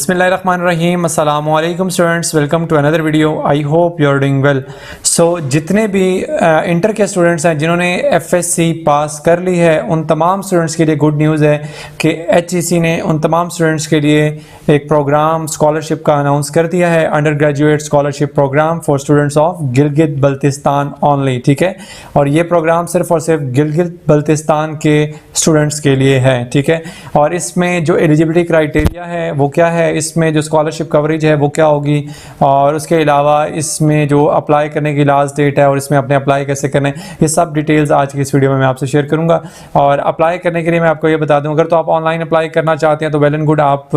बिस्मिल्लाहिर्रहमानिर्रहीम अस्सलामु अलैकुम students, welcome to another video. I hope you are doing well. So जितने भी इंटर के स्टूडेंट्स हैं जिन्होंने एफएससी पास कर ली है, उन तमाम स्टूडेंट्स के लिए गुड न्यूज़ है कि एचईसी ने उन तमाम स्टूडेंट्स के लिए एक प्रोग्राम स्कॉलरशिप का अनाउंस कर दिया है, undergraduate scholarship programme for students of Gilgit Baltistan only. ठीक है, और ये प्रोग्राम सिर्फ और सिर्फ गिलगित बल्तिस्तान के स्टूडेंट्स के लिए है। ठीक है, और इसमें जो एलिजिबिलिटी क्राइटेरिया है वो क्या है, इसमें जो स्कॉलरशिप कवरेज है वो क्या होगी, और उसके अलावा इसमें जो अप्लाई करने की लास्ट डेट है और इसमें अपने अप्लाई कैसे करना है, ये सब डिटेल्स आज की इस वीडियो में मैं आपसे शेयर करूंगा। और अप्लाई करने के लिए मैं आपको ये बता दूं, अगर तो आप ऑनलाइन अप्लाई करना चाहते हैं तो वेल एंड गुड, आप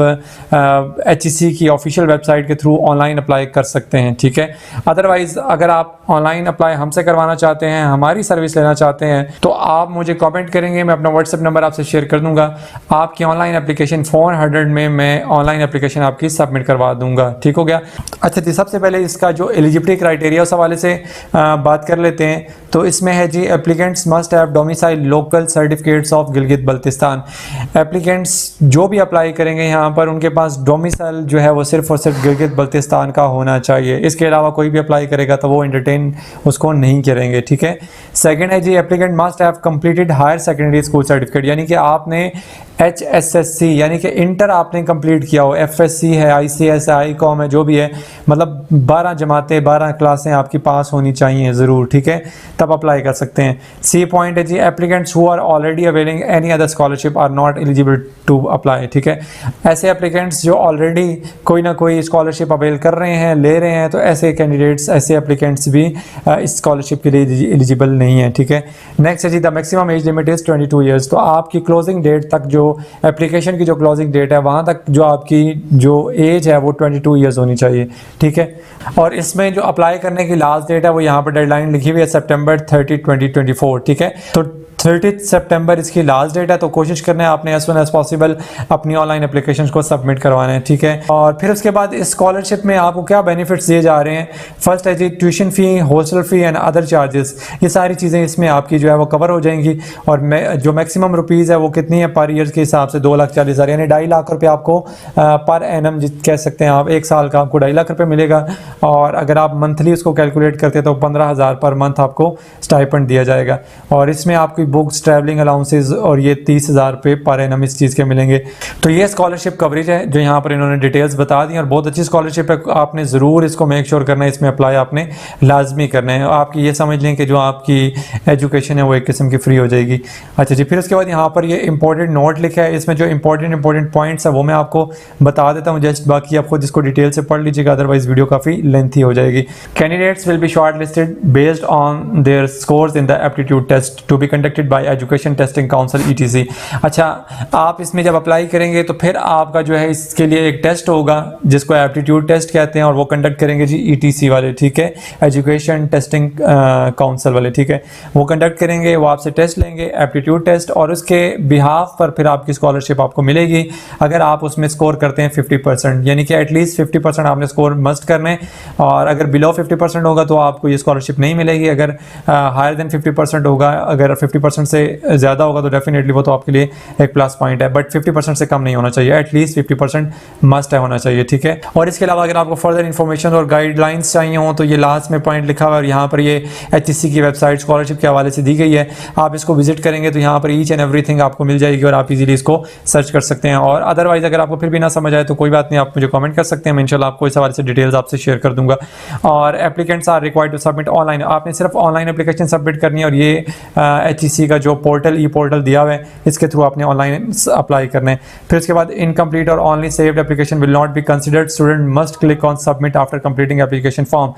एचईसी की ऑफिशियल वेबसाइट के थ्रू ऑनलाइन अप्लाई कर सकते हैं। ठीक है, अदरवाइज अगर आप ऑनलाइन अप्लाई हमसे करवाना चाहते हैं, हमारी सर्विस लेना चाहते हैं, तो आप मुझे कमेंट करेंगे, मैं अपना व्हाट्सएप नंबर आपसे शेयर कर दूंगा। आपकी ऑनलाइन एप्लीकेशन 400 में मैं ऑनलाइन एप्लीकेशन आपकी सबमिट करवा दूंगा। ठीक हो गया। अच्छा जी, सबसे पहले इसका जो एलिजिबिलिटी क्राइटेरिया उस हवाले से बात कर लेते हैं। तो इसमें है जी, applicants must have domicile local certificates of Gilgit Baltistan. Applicants जो भी अप्लाई करेंगे यहाँ पर, उनके पास डोमिसाइल जो है वो सिर्फ और सिर्फ गिलगित बल्तिस्तान का होना चाहिए। इसके अलावा कोई भी अप्लाई करेगा तो वो एंटरटेन उसको नहीं करेंगे। ठीक है। सेकंड है जी, applicant must have completed higher secondary school certificate, यानी कि आपने HSSC यानी कि इंटर आपने कंप्लीट किया हो, FSC है, ICS है, ICOM है, जो भी है, मतलब 12 जमातें 12 क्लासें आपकी पास होनी चाहिए ज़रूर। ठीक है, तब अप्लाई कर सकते हैं। सी पॉइंट है जी, applicants who are already availing any other scholarship are not eligible to apply. ठीक है, ऐसे एप्लीकेंट्स जो ऑलरेडी कोई ना कोई स्कॉलरशिप अवेल कर रहे हैं, ले रहे हैं, तो ऐसे कैंडिडेट्स, ऐसे एप्लीकेंट्स भी इस स्कॉलरशिप के लिए एलिजिबल नहीं है। ठीक है। नेक्स्ट है जी, the maximum age limit is 22 years. तो आपकी क्लोजिंग डेट तक, जो एप्लीकेशन की जो क्लोजिंग डेट है, वहां तक जो आपकी जो एज है वो 22 ईयर्स होनी चाहिए। ठीक है, और इसमें जो अप्लाई करने की लास्ट डेट है वो यहाँ पर डेडलाइन लिखी हुई है सितंबर 30, 2024। ठीक है, तो 30 सितंबर इसकी लास्ट डेट है, तो कोशिश करना है आपने एज सुन एज पॉसिबल अपनी ऑनलाइन एप्लीकेशन को सबमिट करवाना है। ठीक है, और फिर उसके बाद इस स्कॉलरशिप में आपको क्या बेनिफिट्स दिए जा रहे हैं। फर्स्ट है जी, tuition fee, hostel fee and other charges, ये सारी चीज़ें इसमें आपकी जो है वो कवर हो जाएंगी। और जो मैक्सिमम रुपीज़ है वो कितनी है पर ईयर के हिसाब से, 2,40,000 यानी 2.5 लाख रुपये आपको पर एनम कह सकते हैं आप, एक साल का आपको 2.5 लाख रुपये मिलेगा। और अगर आप मंथली उसको कैलकुलेट करते हैं तो 15,000 पर मंथ आपको स्टाइपेंड दिया जाएगा। और इसमें आपकी बुक्स, ट्रैवलिंग अलाउंसेस और ये 30,000 रुपये पर एनम इस चीज़ के मिलेंगे। तो ये स्कॉलरशिप कवरेज है जो यहाँ पर इन्होंने डिटेल्स बता दी, और बहुत अच्छी स्कॉलरशिप है। आपने ज़रूर इसको मेक श्योर करना है, इसमें अप्लाई आपने लाजमी करना है। आपकी ये समझ लें कि जो आपकी एजुकेशन है वो एक किस्म की फ्री हो जाएगी। अच्छा जी, फिर उसके बाद यहाँ पर ये इंपॉर्टेंट नोट लिखा है, इसमें जो इंपॉर्टेंट पॉइंट्स है वो मैं आपको बता देता हूँ जस्ट, बाकी आप खुद इसको डिटेल से पढ़ लीजिएगा, अदरवाइज वीडियो काफ़ी लेंथी हो जाएगी। Candidates will be shortlisted based on their scores in the aptitude test to be conducted by education testing council ETC। अच्छा, आप इसमें जब अप्लाई करेंगे तो फिर आपका जो है इसके लिए एक टेस्ट होगा जिसको एप्टीट्यूड टेस्ट कहते हैं, और वो कंडक्ट करेंगे जी ETC वाले। ठीक है, एजुकेशन टेस्टिंग काउंसिल वाले। ठीक है, वो कंडक्ट करेंगे, वो आपसे टेस्ट लेंगे, एप्टीट्यूड टेस्ट, और उसके बिहाफ पर फिर आपकी स्कॉलरशिप आपको मिलेगी अगर आप उसमें स्कोर करते हैं 50%, यानी कि एटलीस्ट 50% आपने स्कोर मस्ट करने। और अगर बिलो 50% होगा तो आपको ये स्कॉलरशिप नहीं मिलेगी। अगर हायर देन 50% होगा, अगर 50% से ज़्यादा होगा तो डेफिनेटली वो तो आपके लिए एक प्लस पॉइंट है, बट 50% से कम नहीं होना चाहिए, एटलीस्ट 50% मस्ट है होना चाहिए। ठीक है, और इसके अलावा अगर आपको फर्दर इन्फॉर्मेशन और गाइडलाइंस चाहिए हो तो ये लास्ट में पॉइंट लिखा हुआ है, और यहाँ पर ये HSC की वेबसाइट स्कॉलरशिप के हवाले से दी गई है। आप इसको विजिट करेंगे तो यहाँ पर ईच एंड एवरीथिंग आपको मिल जाएगी और आप इजीली इसको सर्च कर सकते हैं। और अदरवाइज अगर आपको फिर भी ना समझ आए तो कोई बात नहीं, आप मुझे कमेंट कर सकते हैं, मैं इंशाल्लाह आपको इस हवाले से डिटेल्स आपसे शेयर कर दूंगा। और applicants are required to submit online, आपने सिर्फ ऑनलाइन एप्लीकेशन सबमिट करनी है, और ये HSC का जो पोर्टल ई-पोर्टल दिया हुआ है इसके थ्रू आपने ऑनलाइन अप्लाई करना है। फिर उसके बाद इनकम्प्लीट और only saved application will not be considered, student must click on submit after completing application form.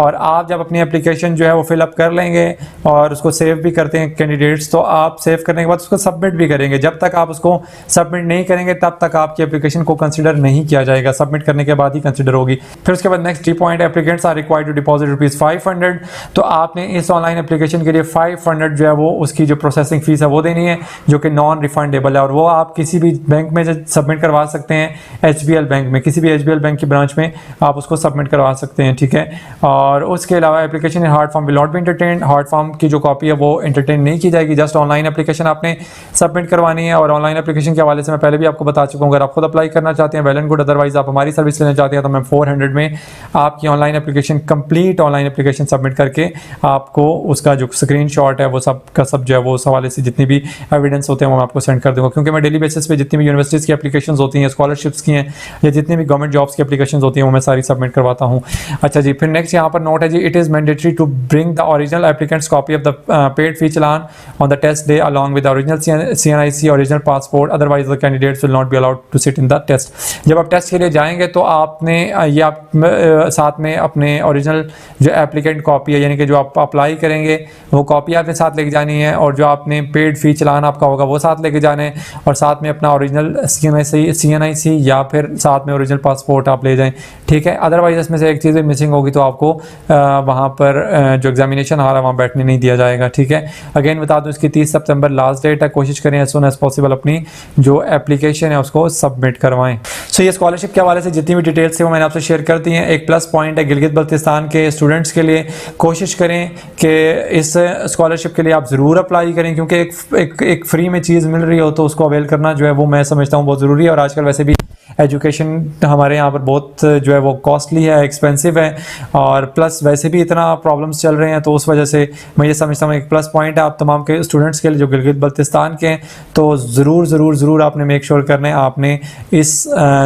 और आप जब अपनी एप्लीकेशन जो है वो फिलअप कर लेंगे और उसको सेव भी करते हैं कैंडिडेट्स, तो आप सेव करने के बाद उसको सबमिट भी करेंगे। जब तक आप उसको सबमिट नहीं करेंगे तब तक आपकी एप्लीकेशन को कंसिडर नहीं किया जाएगा, सबमिट करने के बाद ही कंसिडर होगी। फिर उसके बाद next point, applicants are required to deposit ₹500। तो आपने इस ऑनलाइन एप्लीकेशन के लिए 500 जो है वो उसकी जो प्रोसेसिंग फ़ीस है वो देनी है, जो कि नॉन रिफंडेबल है, और वो आप किसी भी बैंक में सबमिट करवा सकते हैं। HBL बैंक में, किसी भी HBL बैंक की ब्रांच में आप उसको सबमिट करवा सकते हैं, ठीक है। और उसके अलावा application in hard form will not be entertain, hard form की जो कॉपी है वो एंटरटेन नहीं की जाएगी, जस्ट ऑनलाइन एप्लीकेशन आपने सबमिट करवानी है। और ऑनलाइन एप्लीकेशन के हवाले से मैं पहले भी आपको बता चुका हूँ, अगर आप खुद अप्लाई करना चाहते हैं वेल एंड गुड, अदरवाइज आप हमारी सर्विस लेना चाहते हैं तो मैं 400 में आपकी online application, complete online application submit करके आपको उसका जो स्क्रीनशॉट है वो सब का सब जो है वो उस हवाले से जितनी भी एविडेंस होते हैं वो मैं आपको सेंड कर दूंगा, क्योंकि मैं डेली बेसिस पे जितनी भी यूनिवर्सिटीज़ की एप्लीकेशंस होती हैं, स्कॉलरशिप्स की हैं, या जितनी भी गवर्नमेंट जॉब्स की एप्लीकेशंस होती हैं वो मैं सारी सबमिट करवाता हूँ। अच्छा जी, फिर नेक्स्ट यहाँ पर नोट है जी, it is mandatory to bring the original applicants copy of the paid fee चालान on the test day along with original CNIC original passport, otherwise the candidates will not be allowed to sit in the test. जब आप test के लिए जाएंगे तो आपने ये आप साथ में अपने ओरिजिनल जो एप्लीकेंट कॉपी है, यानी कि जो आप अप्लाई करेंगे वो कॉपी आपने साथ लेके जानी है, और जो आपने पेड फी चालान आपका होगा वो साथ लेके जाना है, और साथ में अपना ओरिजिनल CNIC या फिर साथ में ओरिजिनल पासपोर्ट आप ले जाएं, ठीक है। अदरवाइज इसमें से एक चीज़ मिसिंग होगी तो आपको वहाँ पर जो एग्जामिनेशन आ रहा है वहाँ बैठने नहीं दिया जाएगा, ठीक है। अगेन बता दूँ इसकी 30 सितंबर लास्ट डेट है, कोशिश करें एज सुन एज पॉसिबल अपनी जो एप्लीकेशन है उसको सबमिट करवाएं। सो ये स्कॉलरशिप के हवाले से जितनी भी डिटेल्स थी वो मैंने आपसे शेयर कर दी हैं। एक प्लस पॉइंट है गिलगित बल्तिस्तान के स्टूडेंट्स के लिए, कोशिश करें कि इस स्कॉलरशिप के लिए आप ज़रूर अप्लाई करें, क्योंकि एक फ्री में चीज़ मिल रही हो तो उसको अवेल करना जो है वो मैं समझता हूँ बहुत ज़रूरी है। और आजकल वैसे भी एजुकेशन हमारे यहाँ पर बहुत जो है वो कॉस्टली है, एक्सपेंसिव है, और प्लस वैसे भी इतना प्रॉब्लम्स चल रहे हैं, तो उस वजह से मैं ये समझता हूँ एक प्लस पॉइंट है आप तमाम के स्टूडेंट्स के लिए जो गिलगित बल्तिस्तान के हैं। तो ज़रूर आपने मेक श्योर करना है, आपने इस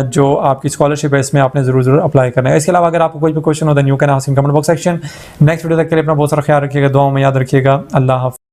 जो आपकी स्कॉलरशिप है इसमें आपने ज़रूर अप्लाई करना है। इसके अलावा अगर आपको कोई भी क्वेश्चन हो then you can ask in comment box section. Next video तक के लिए अपना बहुत सारा ख्याल रखिएगा, दुआओं में याद रखिएगा। अल्लाह हाफ़िज़।